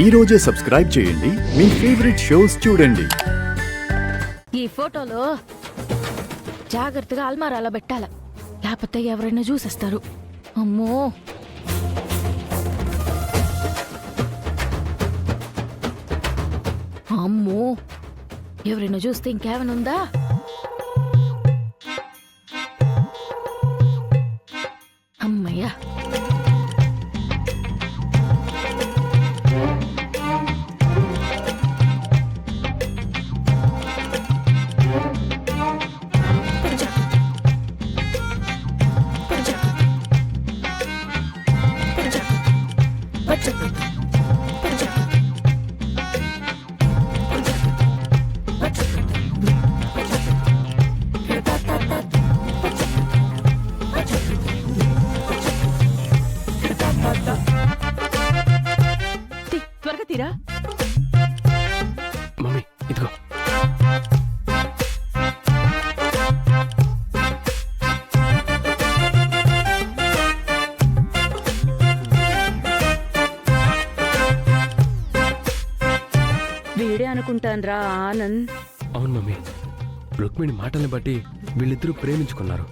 ఈ రోజే సబ్స్క్రైబ్ చేయండి మీ ఫేవరెట్ షోస్ చూడండి. ఈ ఫోటోలో జాగ్రత్తగా అల్మారాలో పెట్టాల, లేకపోతే ఎవరైనా చూసేస్తారు. అమ్మో, అమ్మో, ఎవరైనా చూస్తే ఇంకేమైనా ఉందా? అమ్మయ్యా, త్వరగా తీరా. మమ్మీ ఇదిగో. వీడే అనుకుంటాన్రా ఆనంద్. అవును మమ్మీ, రుక్మిణి మాటల్ని బట్టి వీళ్ళిద్దరూ ప్రేమించుకున్నారు.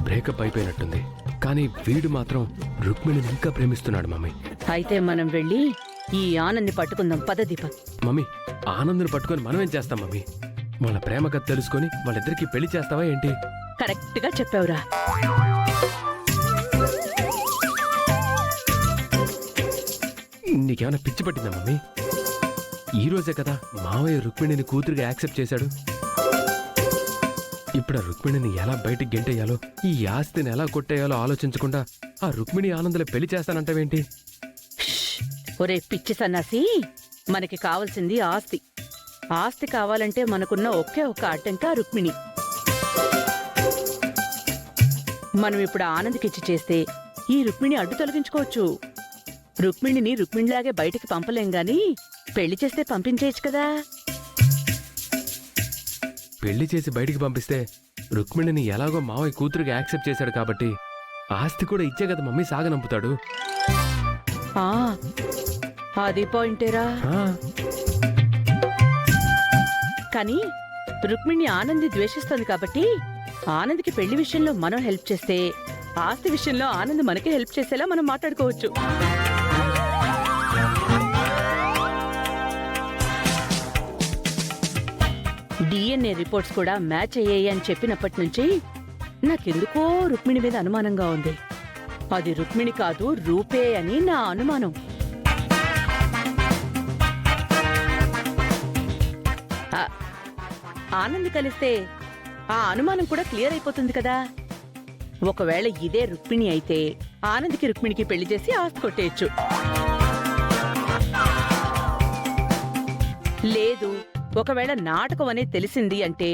బ్రేకప్ అయిపోయినట్టుంది, కానీ వీడు మాత్రం రుక్మిణిని ఇంకా ప్రేమిస్తున్నాడు మమ్మీ. అయితే మనం వెళ్ళి ఈ ఆనంద్ని పట్టుకుందాం. పద దీపక్. మమ్మీ, ఆనంద్ని పట్టుకొని మనం ఏం చేస్తాం మమ్మీ? వాళ్ళ ప్రేమ కథ తెలుసుకొని వాళ్ళిద్దరికి పెళ్లి చేస్తావా ఏంటి? కరెక్ట్ గా చెప్పావురా. నీకేమైనా పిచ్చి పట్టిందా మమ్మీ? ఈ రోజే కదా మావయ్య రుక్మిణిని కూతురుగా యాక్సెప్ట్ చేశాడు. ఇప్పుడు ఆ రుక్మిణిని ఎలా బయటికి గెంటేయాలో, ఈ ఆస్తిని ఎలా కొట్టేయాలో ఆలోచించకుండా ఆ రుక్మిణి ఆనందలే పెళ్లి చేస్తానంటావేంటి? ఒరే పిచ్చి సన్నాసి, మనకి కావాల్సింది ఆస్తి. ఆస్తి కావాలంటే మనకున్న ఒకే ఒక్క అడ్డంక రుక్మిణి. మనం ఇప్పుడు ఆనంద్కిచ్చి చేస్తే ఈ రుక్మిణి అడ్డు తొలగించుకోవచ్చు. రుక్మిణిని రుక్మిణిలాగే బయటికి పంపలేం గాని పెళ్లి చేస్తే పంపించేయచ్చు కదా. పెళ్లి చేసి బయటికి పంపిస్తే రుక్మిణిని ఎలాగో మావయ్య కూతురుగా యాక్సెప్ట్ చేశాడు కాబట్టి ఆస్తి కూడా ఇచ్చే కదా మమ్మీ సాగనంపుతాడు. ఆ, అది పాయింటేరా. ఆ, కానీ రుక్మిణి ఆనంది ద్వేషిస్తుంది కాబట్టి ఆనంద్కి పెళ్లి విషయంలో మనం హెల్ప్ చేస్తే ఆస్తి విషయంలో ఆనంద్ మనకి హెల్ప్ చేసేలా మనం మాట్లాడుకోవచ్చు. డిఎన్ఏ రిపోర్ట్స్ కూడా మ్యాచ్ అయ్యాయి అని చెప్పినప్పటి నుంచి నాకెందుకో రుక్మిణి మీద అనుమానంగా ఉంది. అది రుక్మిణి కాదు, రూపే అని నా అనుమానం. ఆనంద్ కలిస్తే ఆ అనుమానం కూడా క్లియర్ అయిపోతుంది కదా. ఒకవేళ ఇదే రుక్మిణి అయితే ఆనంద్కి రుక్మిణికి పెళ్లి చేసి ఆస్తి కొట్టేయచ్చు. లేదు, ఒకవేళ నాటకం అనేది తెలిసింది అంటే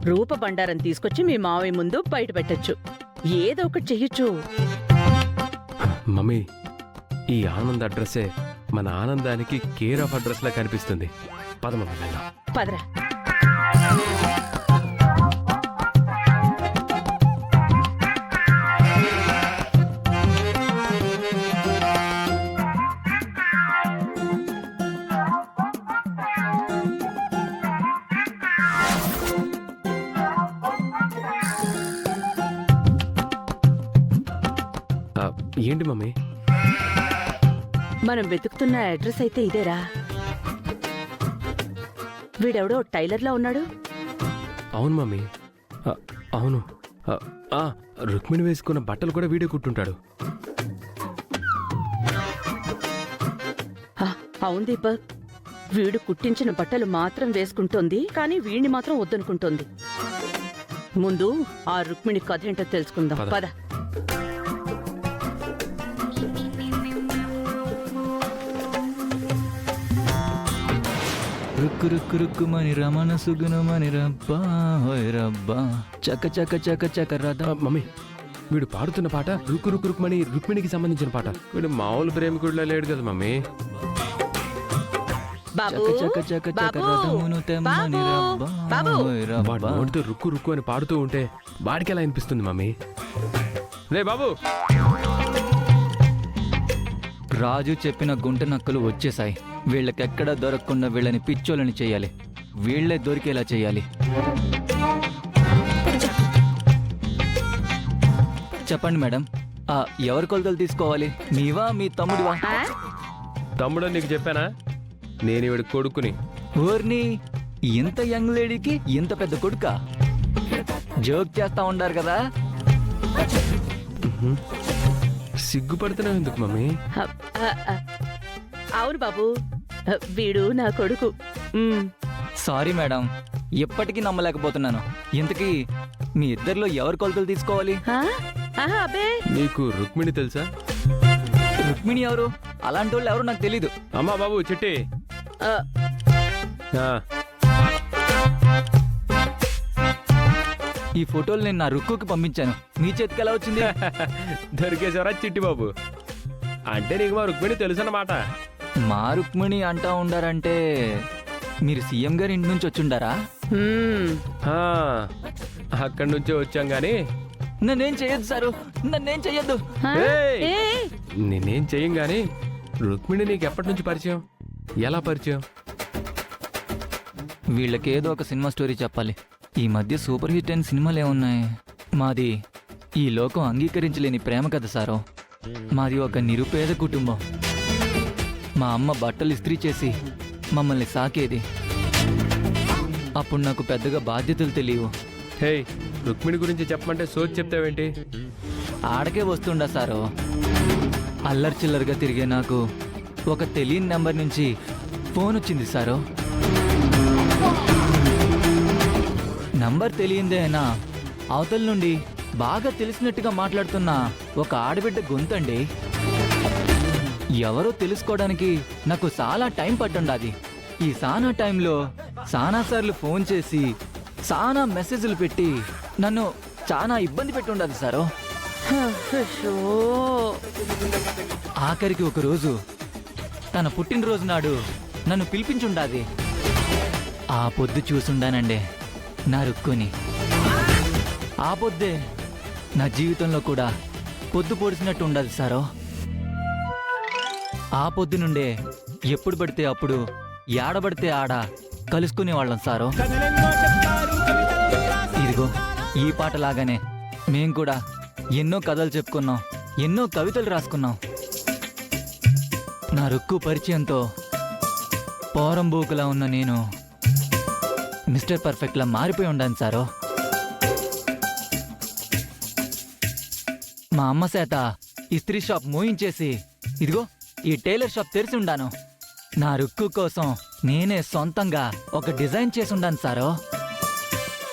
రూప బండారం తీసుకొచ్చి మీ మావయ్య ముందు బయట పెట్టచ్చు. ఏదో ఒకటి చెయ్యొచ్చు. మమ్మీ, ఈ ఆనంద్ అడ్రస్సే మన ఆనందానికి కేర్ ఆఫ్ అడ్రస్ లా కనిపిస్తుంది. పద మమ్మీ వెళ్దాం. పదరా. ఏంటి మమ్మీ? మనం వెతుకుతున్న అడ్రస్ అయితే ఇదేరా. వీడెవడో టైలర్లా ఉన్నాడు. అవును మమ్మీ, అవును. రుక్మిణి వేసుకున్న బట్టలు కూడా వీడే కుట్టుంటాడు. అవును దీపక్, వీడు కుట్టించిన బట్టలు మాత్రం వేసుకుంటోంది, కానీ వీడిని మాత్రం వద్దనుకుంటోంది. ముందు ఆ రుక్మిణి కథ ఏంటో తెలుసుకుందాం. పద. రుక్కు రుక్కు రుక్కుమని రమణ సుగుణమని రబ్బా హోయ్ రబ్బా చక చక చక చక రథ. మమ్మీ, వీడు పాడుతున్న పాట రుక్కు రుక్కు రుక్మని రుక్మిణికి సంబంధించిన పాట. వీడు మామూలు ప్రేమికుడిలా లేడు కదా మమ్మీ. చక చక చక చక రథమును తెమ్మని రబ్బా హోయ్ వాడు రబ్బా. నోటితో రుక్కు రుక్కు అని పాడుతూ ఉంటే వాడికి ఎలా అనిపిస్తుంది మమ్మీ? రే బాబు, రాజు చెప్పిన గుంట నక్కలు వచ్చేసాయి. వీళ్ళకెక్కడ దొరకకుండా వీళ్ళని పిచ్చోళ్ళని చేయాలి. వీళ్ళే దొరికేలా చేయాలి. చెప్పండి మేడం, ఎవరి కొలతలు తీసుకోవాలి? మీవా మీ తమ్ముడివా? ఆ? తమ్ముడు నీకు చెప్పానా? నేను ఇవిడి కొడుకుని. ఓర్ని, ఇంత యంగ్ లేడీకి ఇంత పెద్ద కొడుక? జోక్ చేస్తా ఉండారు కదా. సిగ్గుపడుతున్నావు ఎందుకు మమ్మీ? హ, అవును బాబు, వీడు నా కొడుకు. ఉమ్. సారీ మేడం, ఇప్పటికీ నమ్మలేకపోతున్నాను. ఇంతకీ మీ ఇద్దరిలో ఎవరి కొలతలు తీసుకోవాలి? ఆ? ఆహా, అబ్బే నీకు రుక్మిణి తెలుసా? రుక్మిణి ఎవరు? అలాంటి వాళ్ళు ఎవరు నాకు తెలీదు. అమ్మా బాబు చిట్టి. ఆ, ఆ, ఈ ఫోటోలు నేను నా రుక్కుకి పంపించాను. మీ చేతికి ఎలా వచ్చింది? దొరికేశారా చిట్టి బాబు? అంటే నీకు మా రుక్మిణి తెలుసు అన్నమాట. మా రుక్మిణి అంటా ఉండారంటే మీరు సీఎం గారి ఇంటి నుంచి వచ్చుండారా? ఉమ్. ఆ, అక్కడి నుంచే వచ్చాం గాని నన్నేం చెయ్యొద్దు సారు, నన్నేం చెయ్యొద్దు. ఆ? ఏయ్! ఏ? నేనేం చెయ్యం గాని రుక్మిణి నీకు ఎప్పటి నుంచి పరిచయం? ఎలా పరిచయం? వీళ్ళకేదో ఒక సినిమా స్టోరీ చెప్పాలి. ఈ మధ్య సూపర్ హిట్ అయిన సినిమాలు ఏమున్నాయి? మాది ఈ లోకం అంగీకరించలేని ప్రేమ కథ సారో. మాది ఒక నిరుపేద కుటుంబం. మా అమ్మ బట్టలు ఇస్త్రీ చేసి మమ్మల్ని సాకేది. అప్పుడు నాకు పెద్దగా బాధ్యతలు తెలియవు. హే, రుక్మిణి గురించి చెప్పమంటే సోచి చెప్తావేంటి? ఆడకే వస్తుండా సారో. అల్లరి చిల్లరగా తిరిగే నాకు ఒక తెలియని నెంబర్ నుంచి ఫోన్ వచ్చింది సారో. నంబర్ తెలియందే అయినా అవతల నుండి బాగా తెలిసినట్టుగా మాట్లాడుతున్న ఒక ఆడబిడ్డ గొంతండి. ఎవరో తెలుసుకోవడానికి నాకు చాలా టైం పట్టుండాది. ఈ సానా టైంలో సానాసార్లు ఫోన్ చేసి సానా మెసేజ్లు పెట్టి నన్ను చాలా ఇబ్బంది పెట్టుండదు సారో. అయ్యో. ఆఖరికి ఒకరోజు తన పుట్టినరోజు నాడు నన్ను పిలిపించుండాది. ఆ పొద్దు చూసుండానండి నా రుక్కుని. ఆ పొద్దే నా జీవితంలో కూడా పొద్దు పొడిచినట్టు ఉండదు సారో. ఆ పొద్దు నుండే ఎప్పుడు పడితే అప్పుడు ఏడబడితే ఆడ కలుసుకునే వాళ్ళం సారో. ఇదిగో ఈ పాటలాగానే మేం కూడా ఎన్నో కథలు చెప్పుకున్నాం, ఎన్నో కవితలు రాసుకున్నాం. నా రుక్కు పరిచయంతో పోరంబోకులా ఉన్న నేను మిస్టర్ పర్ఫెక్ట్లా మారిపోయి ఉండాను సారో. మా అమ్మ చేత ఇస్త్రీ షాప్ మోయించేసి ఇదిగో ఈ టైలర్ షాప్ తెరిచి ఉండాను. నా రుక్కు కోసం నేనే సొంతంగా ఒక డిజైన్ చేసి ఉండాను సారో.